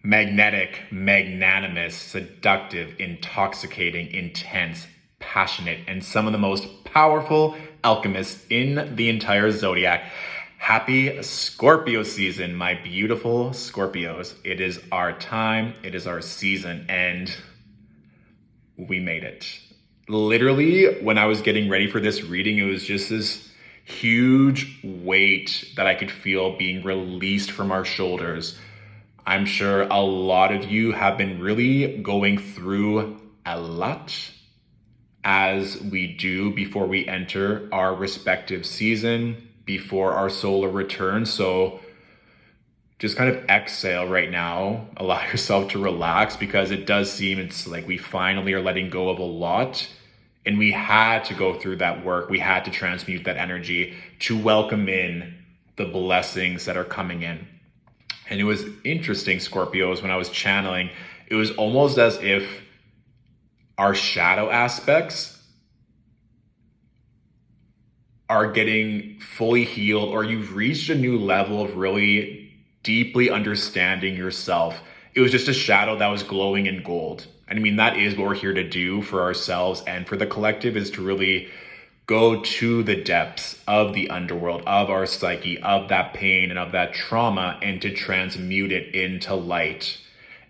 Magnetic, magnanimous, seductive, intoxicating, intense, passionate, and some of the most powerful alchemists in the entire zodiac. Happy Scorpio season, my beautiful Scorpios. It is our time, it is our season, and we made it. Literally, when I was getting ready for this reading, it was just this huge weight that I could feel being released from our shoulders. I'm sure a lot of you have been really going through a lot, as we do before we enter our respective season, before our solar return. So just kind of exhale right now, allow yourself to relax, because it does seem it's like we finally are letting go of a lot. And we had to go through that work. We had to transmute that energy to welcome in the blessings that are coming in. And it was interesting, Scorpios, when I was channeling, it was almost as if our shadow aspects are getting fully healed, or you've reached a new level of really deeply understanding yourself. It was just a shadow that was glowing in gold. And I mean, that is what we're here to do for ourselves and for the collective, is to really go to the depths of the underworld, of our psyche, of that pain and of that trauma, and to transmute it into light.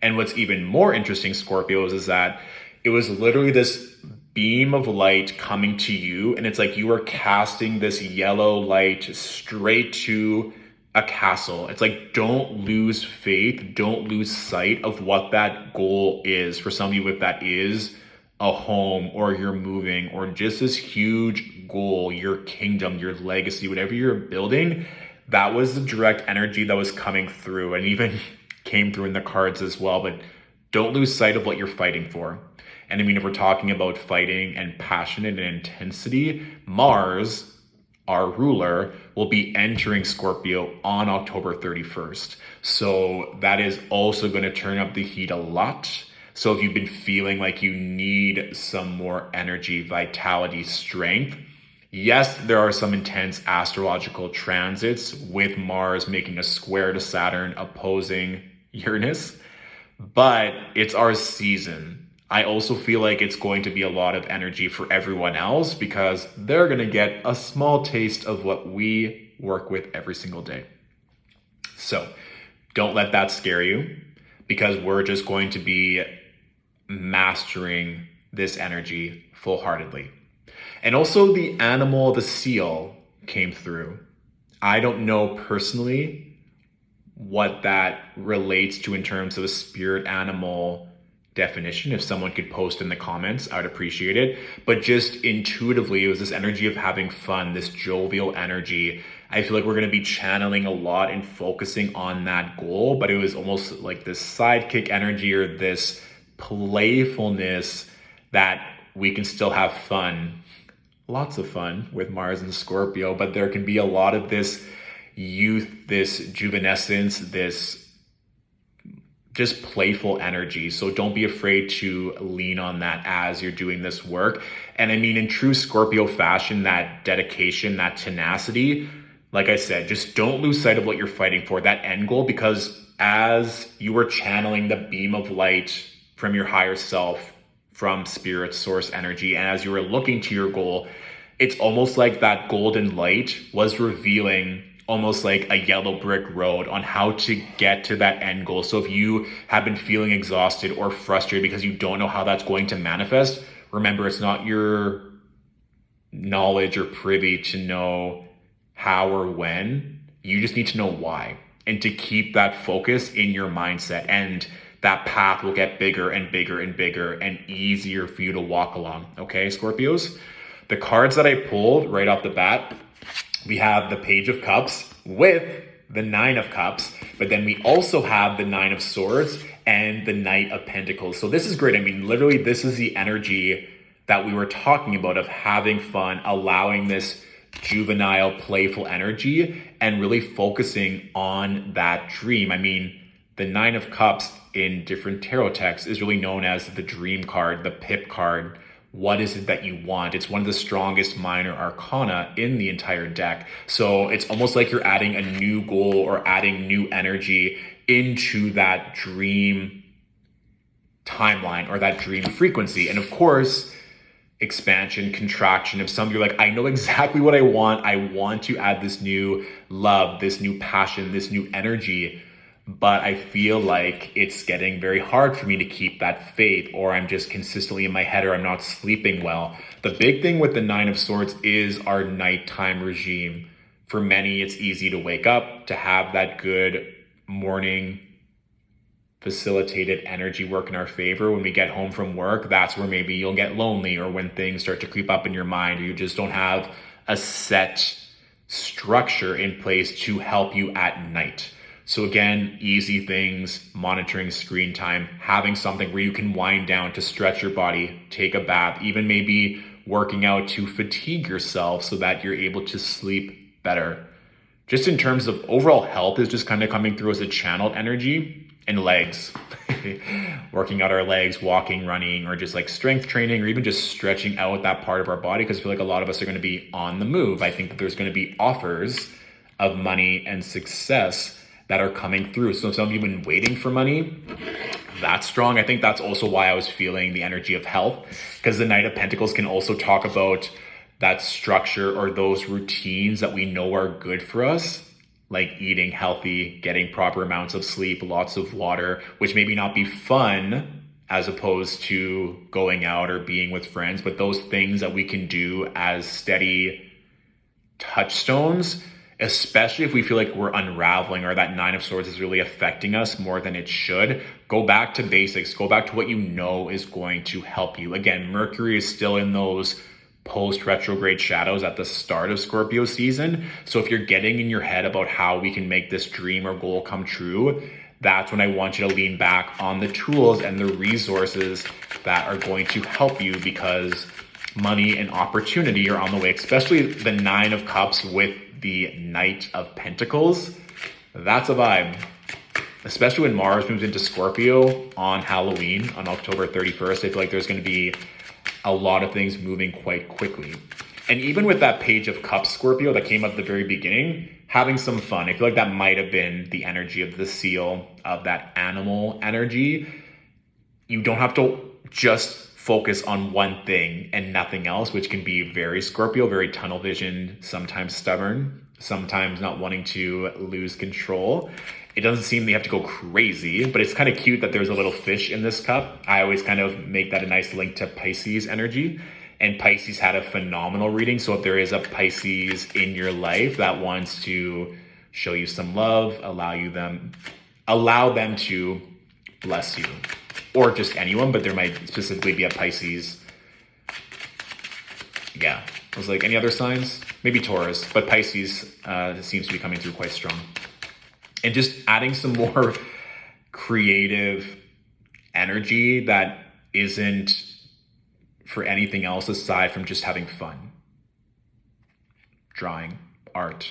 And what's even more interesting, Scorpios, is that it was literally this beam of light coming to you, and it's like you were casting this yellow light straight to a castle. It's like, don't lose faith, don't lose sight of what that goal is. For some of you, if that is a home, or you're moving, or just this huge goal, your kingdom, your legacy, whatever you're building, that was the direct energy that was coming through, and even came through in the cards as well. But don't lose sight of what you're fighting for. And I mean, if we're talking about fighting and passion and intensity, Mars, our ruler, will be entering Scorpio on October 31st. So that is also going to turn up the heat a lot. So if you've been feeling like you need some more energy, vitality, strength, yes, there are some intense astrological transits with Mars making a square to Saturn opposing Uranus, but it's our season. I also feel like it's going to be a lot of energy for everyone else, because they're going to get a small taste of what we work with every single day. So don't let that scare you, because we're just going to be mastering this energy full-heartedly. And also the animal, the seal, came through. I don't know personally what that relates to in terms of a spirit animal definition. If someone could post in the comments, I would appreciate it. But just intuitively, it was this energy of having fun, this jovial energy. I feel like we're going to be channeling a lot and focusing on that goal, but it was almost like this sidekick energy, or this playfulness that we can still have fun. Lots of fun with Mars and Scorpio, but there can be a lot of this youth, this juvenescence, this just playful energy. So don't be afraid to lean on that as you're doing this work. And I mean, in true Scorpio fashion, that dedication, that tenacity, like I said, just don't lose sight of what you're fighting for, that end goal, because as you are channeling the beam of light from your higher self, from spirit, source energy, and as you were looking to your goal, it's almost like that golden light was revealing almost like a yellow brick road on how to get to that end goal. So if you have been feeling exhausted or frustrated because you don't know how that's going to manifest, remember, it's not your knowledge or privy to know how or when. You just need to know why, and to keep that focus in your mindset, and that path will get bigger and bigger and bigger and easier for you to walk along. Okay, Scorpios? The cards that I pulled right off the bat, we have the Page of Cups with the Nine of Cups, but then we also have the Nine of Swords and the Knight of Pentacles. So this is great. I mean, literally, this is the energy that we were talking about, of having fun, allowing this juvenile, playful energy, and really focusing on that dream. I mean, the Nine of Cups in different tarot texts is really known as the dream card, the pip card. What is it that you want? It's one of the strongest minor arcana in the entire deck. So it's almost like you're adding a new goal or adding new energy into that dream timeline or that dream frequency. And of course, expansion, contraction. If some of you are like, I know exactly what I want to add this new love, this new passion, this new energy, but I feel like it's getting very hard for me to keep that faith, or I'm just consistently in my head, or I'm not sleeping well. The big thing with the Nine of Swords is our nighttime regime. For many, it's easy to wake up, to have that good morning facilitated energy work in our favor. When we get home from work, that's where maybe you'll get lonely, or when things start to creep up in your mind, or you just don't have a set structure in place to help you at night. So again, easy things, monitoring screen time, having something where you can wind down to stretch your body, take a bath, even maybe working out to fatigue yourself so that you're able to sleep better. Just in terms of overall health is just kind of coming through as a channeled energy. And legs, working out our legs, walking, running, or just like strength training, or even just stretching out that part of our body, because I feel like a lot of us are going to be on the move. I think that there's going to be offers of money and success that are coming through. So some of you have been waiting for money. That's strong. I think that's also why I was feeling the energy of health, because the Knight of Pentacles can also talk about that structure or those routines that we know are good for us, like eating healthy, getting proper amounts of sleep, lots of water, which maybe not be fun as opposed to going out or being with friends, but those things that we can do as steady touchstones, especially if we feel like we're unraveling or that Nine of Swords is really affecting us more than it should. Go back to basics, go back to what you know is going to help you. Again, Mercury is still in those post-retrograde shadows at the start of Scorpio season. So if you're getting in your head about how we can make this dream or goal come true, that's when I want you to lean back on the tools and the resources that are going to help you, because money and opportunity are on the way, especially the Nine of Cups with the Knight of Pentacles. That's a vibe. Especially when Mars moves into Scorpio on Halloween, on October 31st, I feel like there's going to be a lot of things moving quite quickly. And even with that Page of Cups Scorpio that came up at the very beginning, having some fun. I feel like that might have been the energy of the seal, of that animal energy. You don't have to just focus on one thing and nothing else, which can be very Scorpio, very tunnel vision, sometimes stubborn, sometimes not wanting to lose control. It doesn't seem they have to go crazy, but it's kind of cute that there's a little fish in this cup. I always kind of make that a nice link to Pisces energy. And Pisces had a phenomenal reading. So if there is a Pisces in your life that wants to show you some love, allow them to bless you. Or just anyone, but there might specifically be a Pisces. Yeah, I was like, any other signs? Maybe Taurus, but Pisces seems to be coming through quite strong. And just adding some more creative energy that isn't for anything else aside from just having fun. Drawing, art,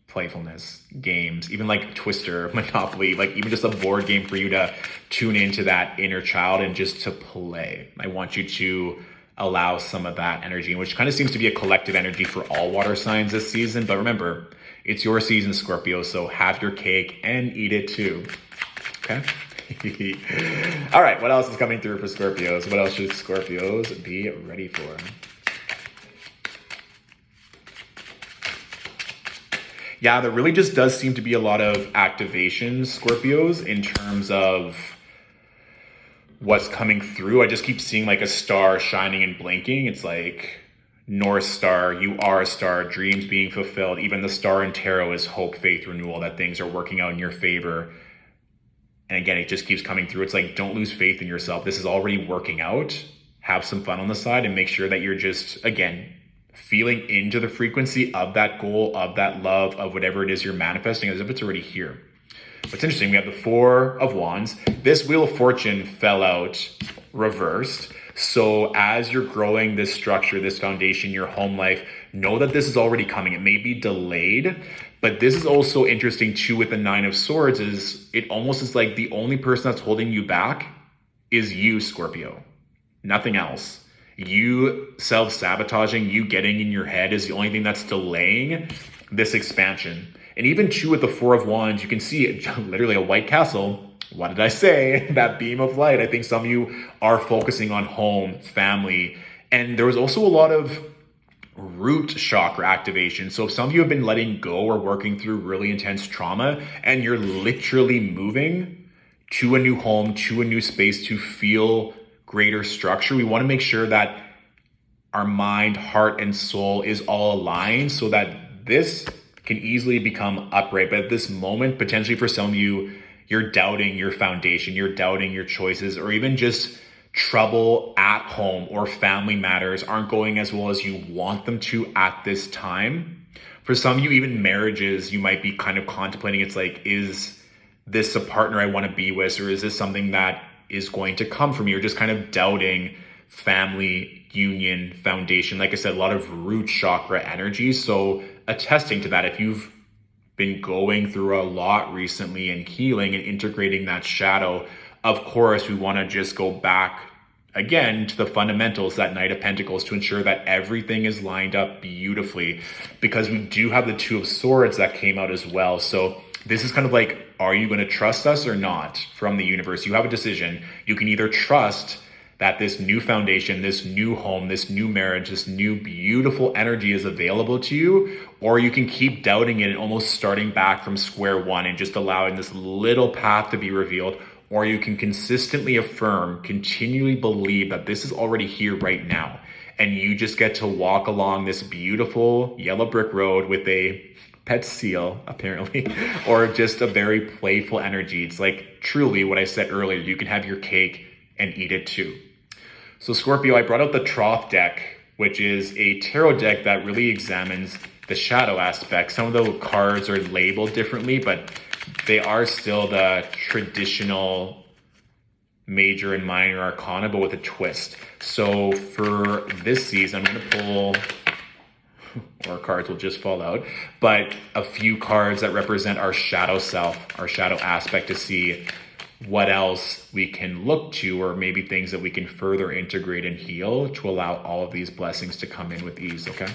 playfulness, games, even like Twister, Monopoly, like even just a board game for you to tune into that inner child and just to play. I want you to allow some of that energy, which kind of seems to be a collective energy for all water signs this season. But remember, it's your season, Scorpio, so have your cake and eat it too. Okay? All right, what else is coming through for Scorpios? What else should Scorpios be ready for? Yeah, there really just does seem to be a lot of activations, Scorpios, in terms of what's coming through. I just keep seeing like a star shining and blinking. It's like North Star, you are a star, dreams being fulfilled. Even the star in tarot is hope, faith, renewal, that things are working out in your favor. And again, it just keeps coming through. It's like, don't lose faith in yourself. This is already working out. Have some fun on the side and make sure that you're just, again, feeling into the frequency of that goal, of that love, of whatever it is you're manifesting as if it's already here. What's interesting, we have the Four of Wands. This Wheel of Fortune fell out reversed. So as you're growing this structure, this foundation, your home life, know that this is already coming. It may be delayed, but this is also interesting too with the Nine of Swords, is it almost is like the only person that's holding you back is you, Scorpio. Nothing else. You self-sabotaging, you getting in your head is the only thing that's delaying this expansion. And even too with the Four of Wands, you can see literally a white castle. What did I say? That beam of light. I think some of you are focusing on home, family. And there was also a lot of root chakra activation. So if some of you have been letting go or working through really intense trauma and you're literally moving to a new home, to a new space to feel greater structure, we want to make sure that our mind, heart, and soul is all aligned so that this can easily become upright. But at this moment, potentially for some of you, you're doubting your foundation, you're doubting your choices, or even just trouble at home or family matters aren't going as well as you want them to at this time. For some of you, even marriages, you might be kind of contemplating, it's like, is this a partner I want to be with, or is this something that is going to come from me? You're just kind of doubting family, union, foundation. Like I said, a lot of root chakra energy. So attesting to that, if you've been going through a lot recently and healing and integrating that shadow, of course, we want to just go back again to the fundamentals, that Knight of Pentacles, to ensure that everything is lined up beautifully, because we do have the Two of Swords that came out as well. So this is kind of like, are you going to trust us or not from the universe? You have a decision. You can either trust that this new foundation, this new home, this new marriage, this new beautiful energy is available to you, or you can keep doubting it and almost starting back from square one and just allowing this little path to be revealed. Or you can consistently affirm, continually believe that this is already here right now. And you just get to walk along this beautiful yellow brick road with a pet seal, apparently, or just a very playful energy. It's like truly what I said earlier, you can have your cake and eat it too. So Scorpio, I brought out the Troth deck, which is a tarot deck that really examines the shadow aspect. Some of the cards are labeled differently, but they are still the traditional major and minor arcana, but with a twist. So for this season, I'm going to pull, or cards will just fall out, but a few cards that represent our shadow self, our shadow aspect, to see what else we can look to, or maybe things that we can further integrate and heal to allow all of these blessings to come in with ease, okay?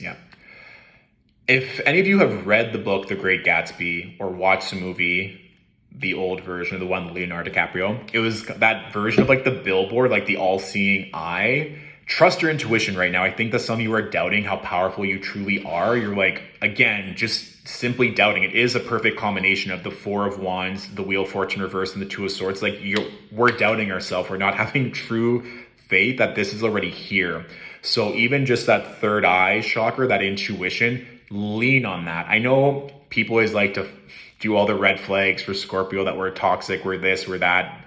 Yeah. If any of you have read the book, The Great Gatsby, or watched the movie, the old version of the one with Leonardo DiCaprio, it was that version of like the billboard, like the all-seeing eye. Trust your intuition right now. I think that some of you are doubting how powerful you truly are. You're like, again, just simply doubting. It is a perfect combination of the Four of Wands, the Wheel of Fortune reversed, and the Two of Swords. Like we're doubting ourselves. We're not having true faith that this is already here. So even just that third eye chakra, that intuition, lean on that. I know people always like to do all the red flags for Scorpio, that we're toxic, we're this, we're that.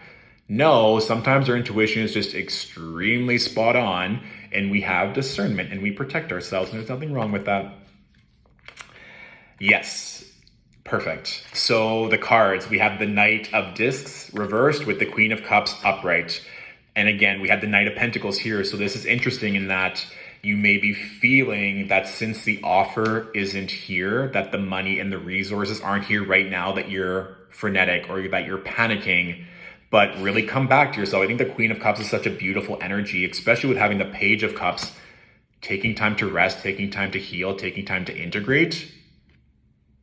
No, sometimes our intuition is just extremely spot on, and we have discernment and we protect ourselves, and there's nothing wrong with that. Yes, perfect. So the cards, we have the Knight of Discs reversed with the Queen of Cups upright. And again, we had the Knight of Pentacles here. So this is interesting in that you may be feeling that since the offer isn't here, that the money and the resources aren't here right now, that you're frenetic or that you're panicking. But really come back to yourself. I think the Queen of Cups is such a beautiful energy, especially with having the Page of Cups, taking time to rest, taking time to heal, taking time to integrate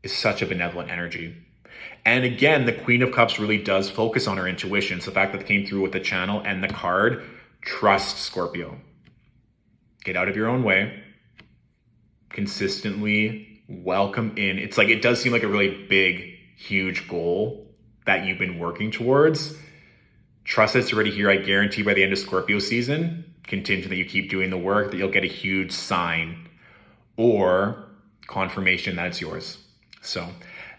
is such a benevolent energy. And again, the Queen of Cups really does focus on our intuition. So the fact that it came through with the channel and the card, trust Scorpio. Get out of your own way. Consistently welcome in. It's like, it does seem like a really big, huge goal that you've been working towards. Trust it's already here. I guarantee by the end of Scorpio season, contingent that you keep doing the work, that you'll get a huge sign or confirmation that it's yours. So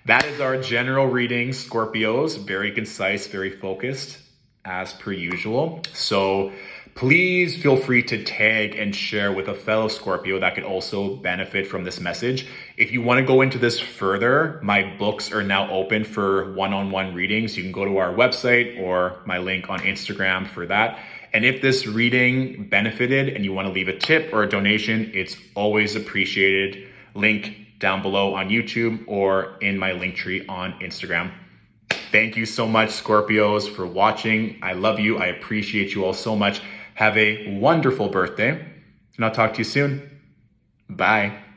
that is our general reading, Scorpios. Very concise, very focused, as per usual. So please feel free to tag and share with a fellow Scorpio that could also benefit from this message. If you want to go into this further, my books are now open for one-on-one readings. You can go to our website or my link on Instagram for that. And if this reading benefited and you want to leave a tip or a donation, it's always appreciated. Link down below on YouTube or in my link tree on Instagram. Thank you so much, Scorpios, for watching. I love you. I appreciate you all so much. Have a wonderful birthday. and I'll talk to you soon. Bye.